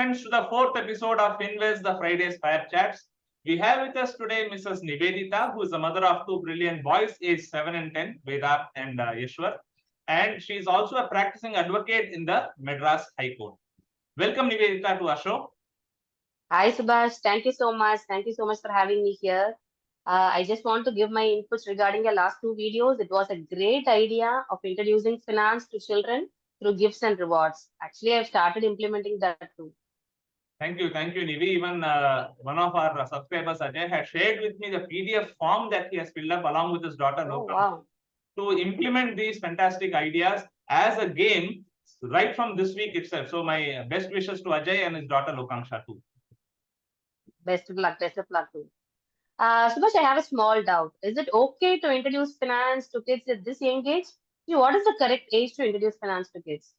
friends, to the fourth episode of FinWiz, the Fridays Fire Chats. We have with us today Mrs. Nivedita, who is the mother of two brilliant boys, aged 7 and 10, Vedant and Yeshwar. And she is also a practicing advocate in the Madras High Court. Welcome, Nivedita, to our show. Hi, Subhash. Thank you so much. Thank you so much for having me here. I just want to give my inputs regarding your last two videos. It was a great idea of introducing finance to children through gifts and rewards. Actually, I've started implementing that too. Thank you, Nivi. Even one of our subscribers, Ajay, had shared with me the PDF form that he has filled up along with his daughter, Oh, Lokam, wow. to implement these fantastic ideas as a game right from this week itself. So my best wishes to Ajay and his daughter Lokangsha too. Best of luck. Best of luck too. Subhash, I have a small doubt. Is it okay to introduce finance to kids at this young age? What is the correct age to introduce finance to kids?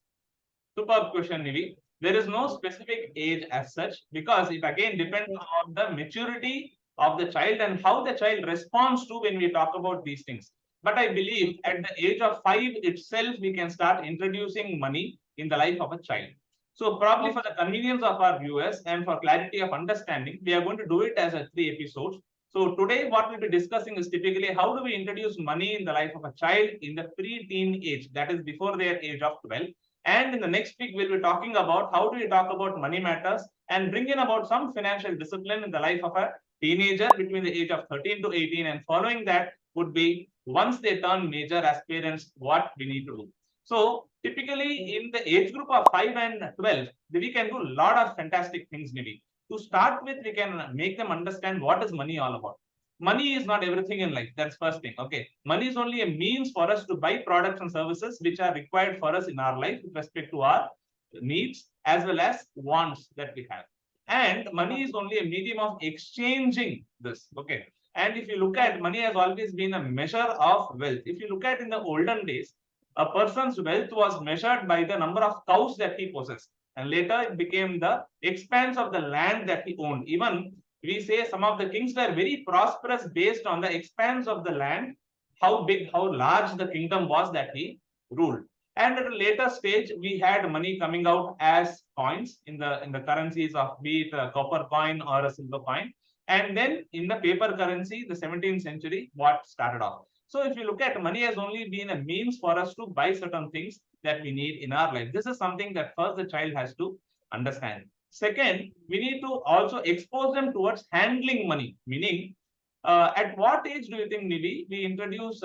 Superb question, Nivi. There is no specific age as such because it again depends on the maturity of the child and how the child responds to when we talk about these things. But I believe at the age of 5 itself, we can start introducing money in the life of a child. So probably for the convenience of our viewers and for clarity of understanding, we are going to do it as a 3 episodes. So today what we'll be discussing is typically how do we introduce money in the life of a child in the pre-teen age, that is before their age of 12. And in the next week, we'll be talking about how do we talk about money matters and bring in about some financial discipline in the life of a teenager between the age of 13 to 18. And following that would be once they turn major as parents, what we need to do. So typically in the age group of 5 and 12, we can do a lot of fantastic things maybe. To start with, we can make them understand what is money all about. Money is not everything in life. That's first thing. Okay. Money is only a means for us to buy products and services which are required for us in our life with respect to our needs as well as wants that we have. And money is only a medium of exchanging this. Okay. And if you look at money has always been a measure of wealth. If you look at in the olden days, a person's wealth was measured by the number of cows that he possessed. And later it became the expanse of the land that he owned. Even we say some of the kings were very prosperous based on the expanse of the land, how big, how large the kingdom was that he ruled. And at a later stage, we had money coming out as coins in the currencies of be it a copper coin or a silver coin. And then in the paper currency, the 17th century, what started off. So if you look at money has only been a means for us to buy certain things that we need in our life. This is something that first the child has to understand. Second, we need to also expose them towards handling money, meaning at what age do you think, Nivi, we introduce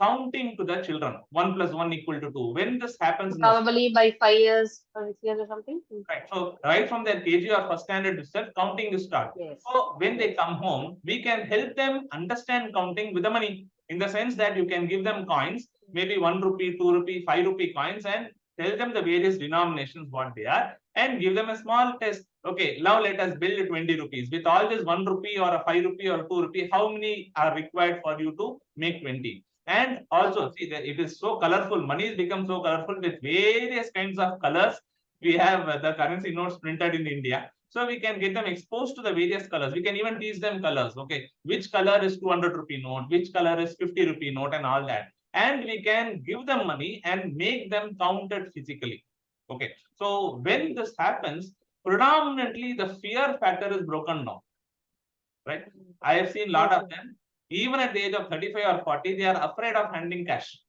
counting to the children? 1 plus 1 equal to 2. When this happens in the Probably by 5 years or 6 years or something. right. So right from their KG or first standard itself, counting is start. Yes. So when they come home, we can help them understand counting with the money in the sense that you can give them coins, maybe 1 rupee, 2 rupee, 5 rupee coins, and tell them the various denominations what they are and give them a small test. Okay, now let us build 20 rupees. With all this 1 rupee or a 5 rupee or 2 rupee, how many are required for you to make 20? And also, see that it is so colorful. Money has become so colorful with various kinds of colors. We have the currency notes printed in India. So we can get them exposed to the various colors. We can even teach them colors. Okay, which color is 200 rupee note, which color is 50 rupee note and all that. And we can give them money and make them counted physically. Okay, so when this happens, predominantly the fear factor is broken down. Right? I have seen a lot of them. Even at the age of 35 or 40, they are afraid of handling cash.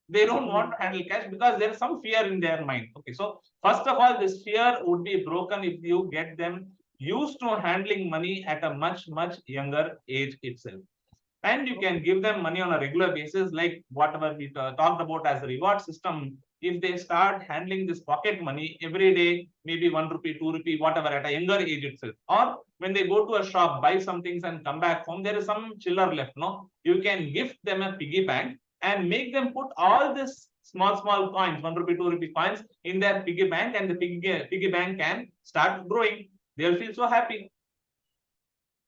They don't want to handle cash because there is some fear in their mind. Okay, so first of all, this fear would be broken if you get them used to handling money at a much, much younger age itself. And you can give them money on a regular basis, like whatever we talked about as a reward system. If they start handling this pocket money every day, maybe 1 rupee, 2 rupee, whatever, at a younger age itself, or when they go to a shop, buy some things and come back home, there is some chiller left. No, you can gift them a piggy bank and make them put all this small coins, 1 rupee, 2 rupee coins in their piggy bank, and the piggy bank can start growing. They'll feel so happy.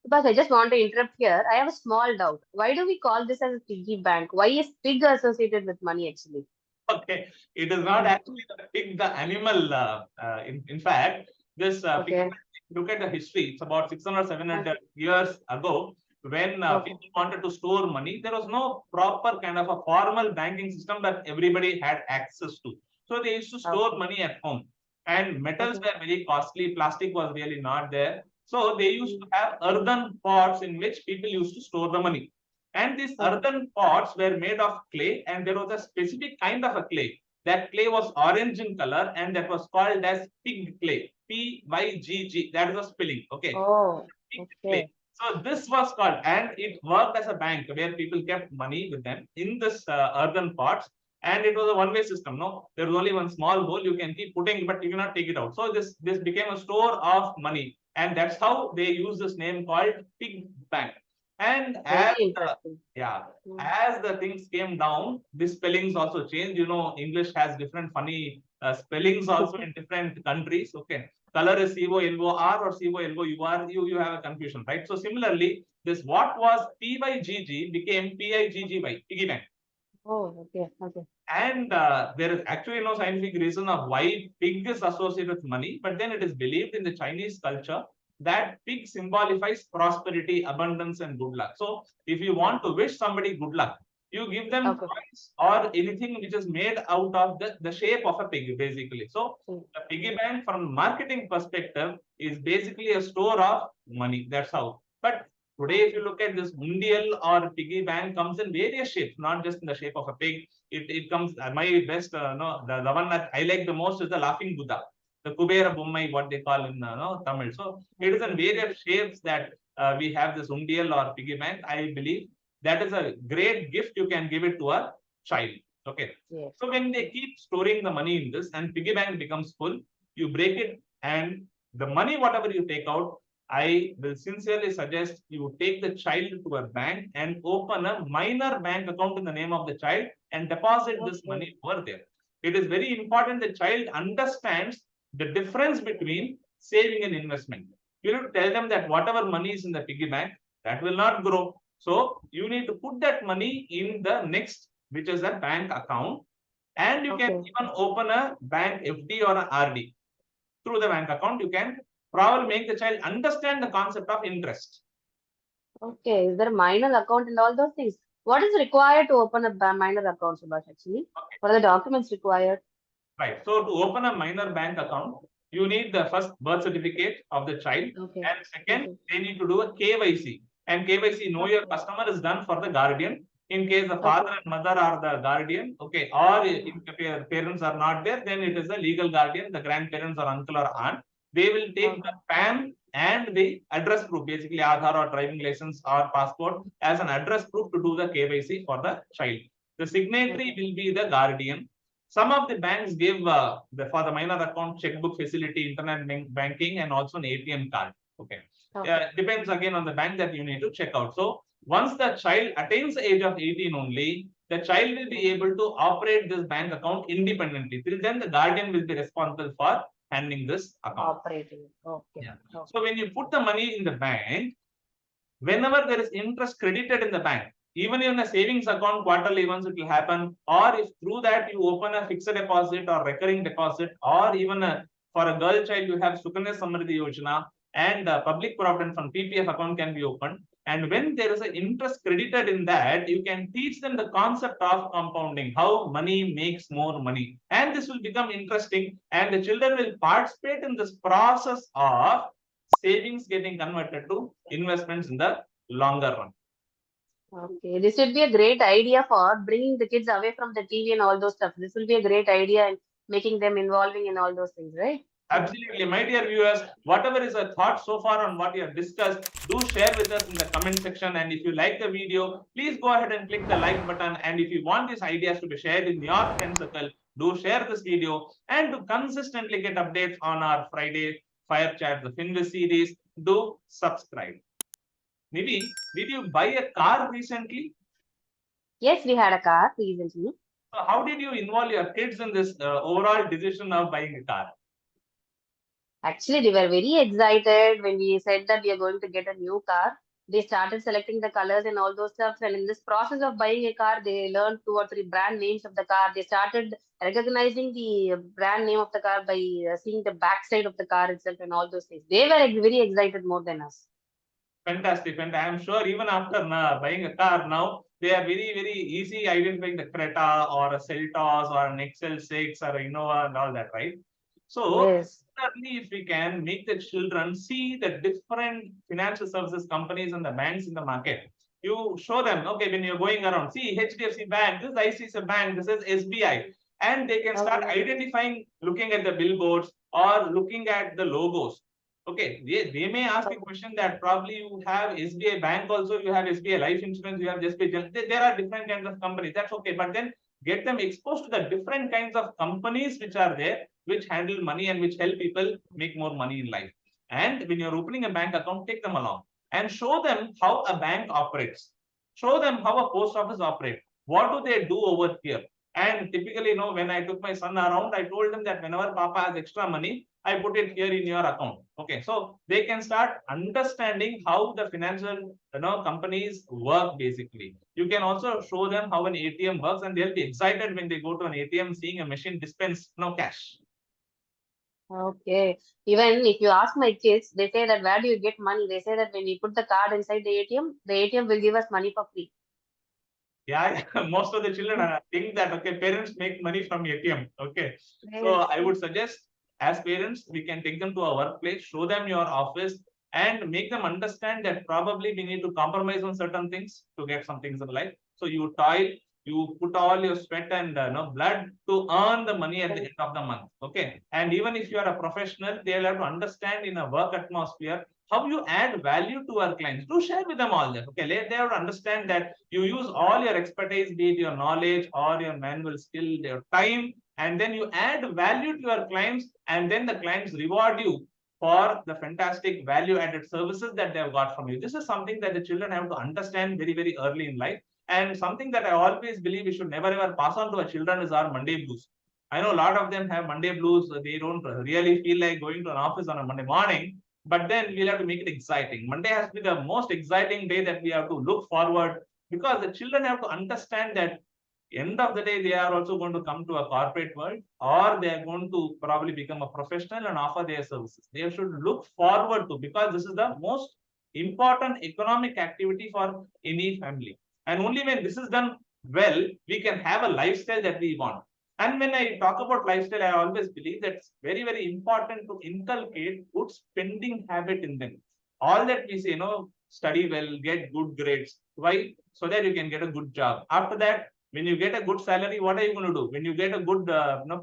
But I just want to interrupt here. I have a small doubt. Why do we call this as a piggy bank? Why is pig associated with money actually? Okay, it is not actually the pig, the animal. In fact, this pig, look at the history. It's about 600, 700 years ago when people wanted to store money. There was no proper kind of a formal banking system that everybody had access to. So they used to store money at home. and metals Okay. were very costly. Plastic was really not there. So they used to have earthen pots in which people used to store the money. And these Okay. earthen pots were made of clay, and there was a specific kind of a clay. That clay was orange in color, and that was called as pig clay. P-Y-G-G. That is a spelling. Okay. Oh, Pig clay. okay. So this was called, and it worked as a bank where people kept money with them in this earthen pots. And it was a one-way system. No, there was only one small hole you can keep putting, but you cannot take it out. So this became a store of money, and that's how they use this name called pig bank. And Very as interesting. yeah, Mm. as the things came down, the spellings also changed. You know, English has different funny spellings also in different countries. Okay, color is COLOR or COLOUR. You have a confusion, right? So similarly, this what was PYGG became PIGGY, piggy bank. Oh, okay. Okay. And there is actually no scientific reason of why pig is associated with money, but then it is believed in the Chinese culture that pig symbolifies prosperity, abundance, and good luck. So if you want to wish somebody good luck, you give them Okay. coins or anything which is made out of the shape of a pig, basically. So Mm. the piggy bank from marketing perspective is basically a store of money. That's how. But today, if you look at this undial or piggy bank comes in various shapes, not just in the shape of a pig. It comes, my best, no, the one that I like the most is the laughing Buddha, the Kubera Bommai, what they call in no, Tamil. So it is in various shapes that we have this undial or piggy bank. I believe that is a great gift you can give it to a child. Okay. Yes. So when they keep storing the money in this and piggy bank becomes full, you break it, and the money, whatever you take out, I will sincerely suggest you take the child to a bank and open a minor bank account in the name of the child and deposit this Okay. money over there. It is very important the child understands the difference between saving and investment. You need to tell them that whatever money is in the piggy bank, that will not grow. So you need to put that money in the next, which is a bank account, and you can Okay. even open a bank FD or a RD. Through the bank account, you can probably make the child understand the concept of interest. Okay. Is there a minor account and all those things? What is required to open a minor account, Subhash, actually? Okay. What are the documents required? Right. So to open a minor bank account, you need the first birth certificate of the child, Okay. and second, Okay. they need to do a KYC. And KYC, know your Okay. customer, is done for the guardian. In case the father Okay. and mother are the guardian, okay, or if the parents are not there, then it is a legal guardian, the grandparents or uncle or aunt. They will take the Okay. PAN and the address proof, basically Aadhaar or driving license or passport, as an address proof to do the KYC for the child. The signatory Okay. will be the guardian. Some of the banks give for the minor account checkbook facility, internet banking, and also an ATM card. Okay. Okay. Depends again on the bank that you need to check out. So once the child attains the age of 18 only, the child will be able to operate this bank account independently. Till then, the guardian will be responsible for handling this account. Operating. Okay. Yeah. Okay. So when you put the money in the bank, whenever there is interest credited in the bank, even in a savings account, quarterly once it will happen, or if through that you open a fixed deposit or recurring deposit, or even for a girl child, you have Sukanya Samriddhi Yojana, and public provident fund PPF account can be opened. And when there is an interest credited in that, you can teach them the concept of compounding, how money makes more money. And this will become interesting, and the children will participate in this process of savings getting converted to investments in the longer run. Okay. This would be a great idea for bringing the kids away from the TV and all those stuff. This will be a great idea and making them involving in all those things, right? Absolutely. My dear viewers, whatever is a thought so far on what we have discussed, do share with us in the comment section. And if you like the video, please go ahead and click the like button. And if you want these ideas to be shared in your friend circle, do share this video. And to consistently get updates on our Friday Fire Chat, the FinWiz series, do subscribe. Nivi, did you buy a car recently? Yes, we had a car recently. So how did you involve your kids in this overall decision of buying a car? Actually, they were very excited when we said that we are going to get a new car. They started selecting the colors and all those stuff. And in this process of buying a car, they learned 2 or 3 brand names of the car. They started recognizing the brand name of the car by seeing the backside of the car itself and all those things. They were very excited more than us. Fantastic. And I'm sure even after buying a car now, they are very easy identifying the Creta or a Seltos or an XL6 or a Innova and all that, right? So Yes. certainly, if we can make the children see the different financial services companies and the banks in the market, you show them, okay, when you're going around, see HDFC Bank, this is ICICI Bank, this is SBI, and they can start Okay. identifying, looking at the billboards or looking at the logos. Okay, they may ask a question that probably you have SBI Bank also, you have SBI Life Insurance, you have SBI. There are different kinds of companies. That's okay, but then get them exposed to the different kinds of companies which are there, which handle money and which help people make more money in life. And when you're opening a bank account, take them along and show them how a bank operates. Show them how a post office operates. What do they do over here? And typically, when I took my son around, I told him that whenever Papa has extra money, I put it here in your account. Okay, so they can start understanding how the financial companies work basically. You can also show them how an ATM works, and they'll be excited when they go to an ATM seeing a machine dispense no cash. Okay. Even if you ask my kids, they say that where do you get money? They say that when you put the card inside the ATM will give us money for free. Yeah, most of the children think that okay, parents make money from ATM. Okay, so Yes. I would suggest as parents we can take them to our workplace, show them your office, and make them understand that probably we need to compromise on certain things to get some things in life. So you toil, you put all your sweat and blood to earn the money at the end of the month. Okay, and even if you are a professional, they will have to understand in a work atmosphere how you add value to our clients. Do share with them all that. Okay, they have to understand that you use all your expertise, be it your knowledge or your manual skill, your time, and then you add value to your clients, and then the clients reward you for the fantastic value added services that they have got from you. This is something that the children have to understand very, very early in life. And something that I always believe we should never ever pass on to our children is our Monday blues. I know a lot of them have Monday blues. They don't really feel like going to an office on a Monday morning, but then we'll have to make it exciting. Monday has to be the most exciting day that we have to look forward, because the children have to understand that end of the day they are also going to come to a corporate world, or they are going to probably become a professional and offer their services. They should look forward to, because this is the most important economic activity for any family. And only when this is done well, we can have a lifestyle that we want. And when I talk about lifestyle, I always believe that it's very, very important to inculcate good spending habit in them. All that we say, study well, get good grades. Why? So that you can get a good job. After that, when you get a good salary, what are you going to do? When you get a good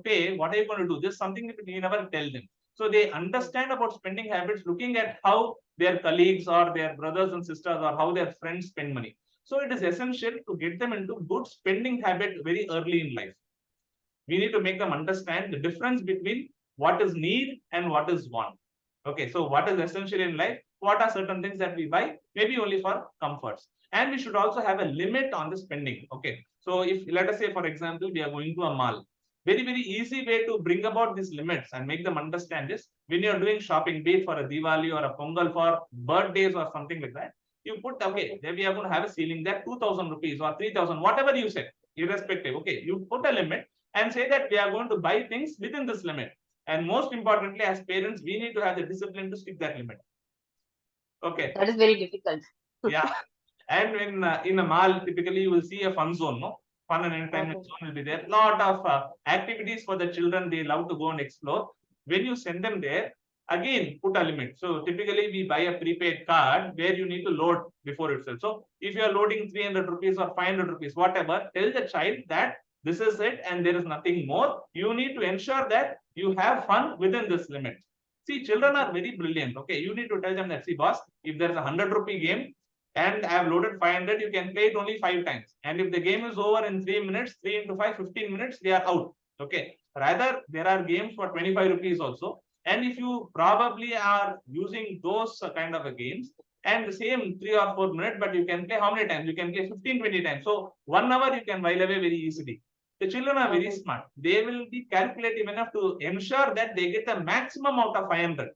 pay, what are you going to do? This is something that we never tell them. So they understand about spending habits, looking at how their colleagues or their brothers and sisters or how their friends spend money. So it is essential to get them into good spending habit very early in life. We need to make them understand the difference between what is need and what is want. Okay, so what is essential in life? What are certain things that we buy? Maybe only for comforts. And we should also have a limit on the spending. Okay, so if let us say, for example, we are going to a mall. Very, very easy way to bring about these limits and make them understand this. When you're doing shopping, be it for a Diwali or a Pongal for birthdays or something like that, you put, okay, then we are going to have a ceiling there, 2,000 rupees or 3,000, whatever you say, irrespective. Okay, you put a limit and say that we are going to buy things within this limit. And most importantly, as parents, we need to have the discipline to stick that limit. Okay. That is very difficult. Yeah. And when in a mall, typically you will see a fun zone, no? Fun and entertainment Okay. zone will be there. Lot of activities for the children. They love to go and explore. When you send them there, again, put a limit. So typically we buy a prepaid card where you need to load before itself. So if you are loading 300 rupees or 500 rupees, whatever, tell the child that this is it and there is nothing more. You need to ensure that you have fun within this limit. See, children are very brilliant. Okay, you need to tell them that, see, boss, if there's a 100 rupee game and I have loaded 500, you can play it only 5 times. And if the game is over in 3 minutes, 3 into 5, 15 minutes, they are out. Okay, rather, there are games for 25 rupees also. And if you probably are using those kind of a games, and the same 3 or 4 minutes, but you can play how many times? You can play 15, 20 times. So 1 hour you can while away very easily. The children are very smart. They will be calculative enough to ensure that they get the maximum out of 500.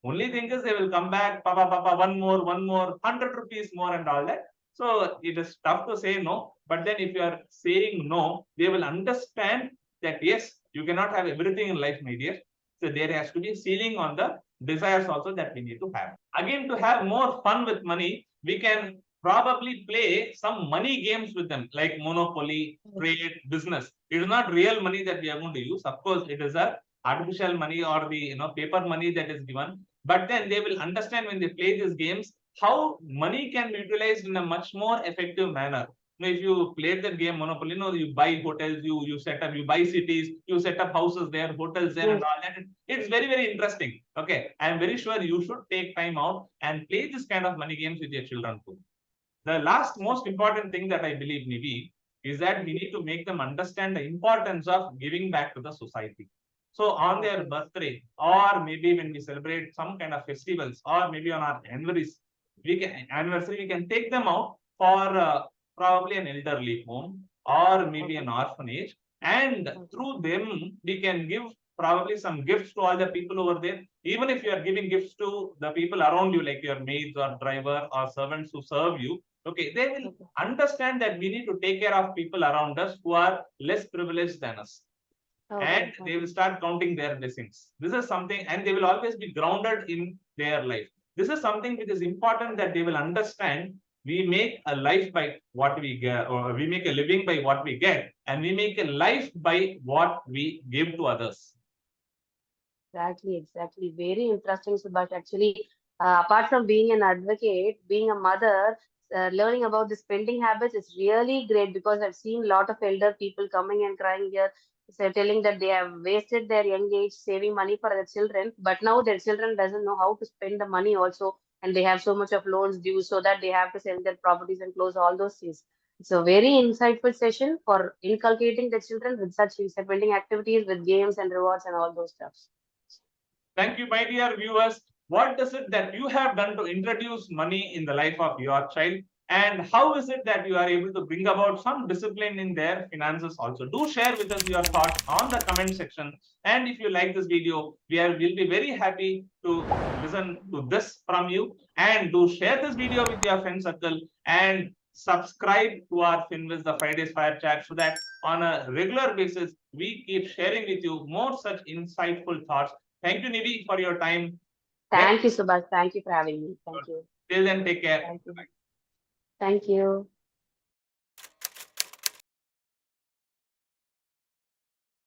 Only thing is they will come back, papa, one more, 100 rupees more and all that. So it is tough to say no. But then if you are saying no, they will understand that yes, you cannot have everything in life, my dear. So there has to be a ceiling on the desires also that we need to have. Again, to have more fun with money, we can probably play some money games with them, like Monopoly, trade, business. It is not real money that we are going to use. Of course, it is a artificial money or the paper money that is given, but then they will understand when they play these games how money can be utilized in a much more effective manner. If you played that game Monopoly, you buy hotels, you set up, you buy cities, you set up houses there, hotels there, and all that. It's very, very interesting. Okay, I am very sure you should take time out and play this kind of money games with your children too. The last most important thing that I believe, Nivi, is that we need to make them understand the importance of giving back to the society. So on their birthday, or maybe when we celebrate some kind of festivals, or maybe on our anniversary, we can take them out for probably an elderly home or maybe an orphanage, and through them we can give probably some gifts to all the people over there. Even if you are giving gifts to the people around you, like your maids or driver or servants who serve you, okay, they will understand that we need to take care of people around us who are less privileged than us. And they will start counting their blessings. This is something, and they will always be grounded in their life. This is something which is important, that they will understand we make a life by what we get, or we make a living by what we get, and we make a life by what we give to others. Exactly. Very interesting, Subhash. Actually, apart from being an advocate, being a mother, learning about the spending habits is really great, because I've seen a lot of elder people coming and crying here, telling that they have wasted their young age saving money for their children, but now their children doesn't know how to spend the money also, and they have so much of loans due, so that they have to sell their properties and close all those things. It's a very insightful session for inculcating the children with such spending activities, with games and rewards and all those stuff. Thank you, my dear viewers. What is it that you have done to introduce money in the life of your child? And how is it that you are able to bring about some discipline in their finances also? Do share with us your thoughts on the comment section. And if you like this video, we'll be very happy to listen to this from you. And do share this video with your friend circle, and subscribe to our FinWiz, the Fridays Fire Chat, so that on a regular basis, we keep sharing with you more such insightful thoughts. Thank you, Nivi, for your time. Thank you, Subhash. Thank you for having me. Thank you. Till then, take care. Thank you. Thank you.